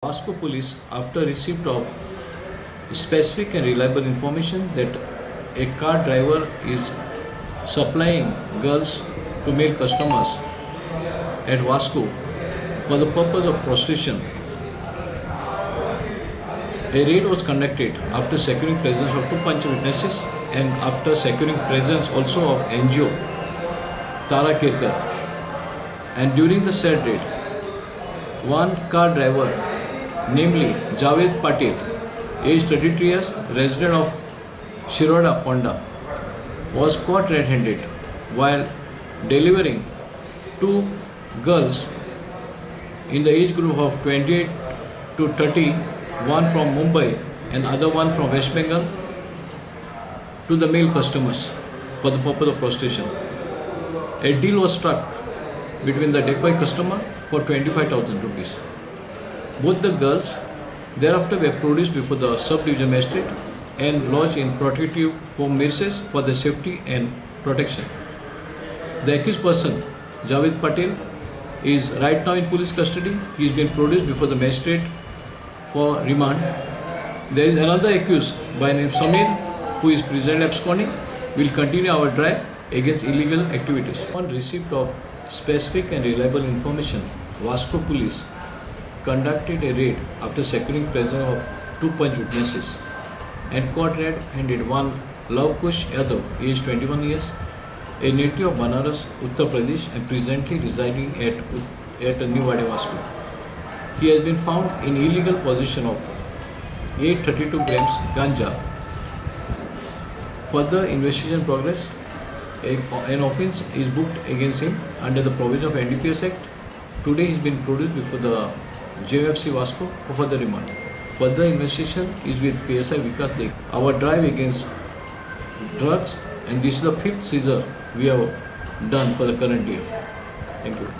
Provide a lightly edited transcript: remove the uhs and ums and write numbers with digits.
Vasco Police, after receipt of specific and reliable information that a car driver is supplying girls to male customers at Vasco for the purpose of prostitution, a raid was conducted after securing presence of two punch witnesses and after securing presence also of NGO Tara Kirkar. And during the said raid, one car driver, namely Javed Patel, aged 33 years, resident of Shiroda, Ponda, was caught red-handed while delivering two girls in the age group of 28 to 30, one from Mumbai and other one from West Bengal, to the male customers for the purpose of prostitution. A deal was struck between the decoy customer for 25,000 rupees. Both the girls thereafter were produced before the sub-division magistrate and lodged in protective home Mirses for their safety and protection. The accused person, Javed Patel, is right now in police custody. He is being produced before the magistrate for remand. There is another accused by name Samir, who is presently absconding. We will continue our drive against illegal activities. On receipt of specific and reliable information, Vasco Police conducted a raid after securing presence of two punch witnesses and caught red-handed one Love Kush Yadav, aged 21 years, a native of Banaras, Uttar Pradesh, and presently residing at New Wadi, Vasco. He has been found in illegal possession of 832 grams ganja. Further investigation progress. An offence is booked against him under the provision of NDPS Act. Today he has been produced before the JFC Vasco for further remand. Further investigation is with PSI Vikas Dekh. Our drive against drugs, and this is the 5th seizure we have done for the current year. Thank you.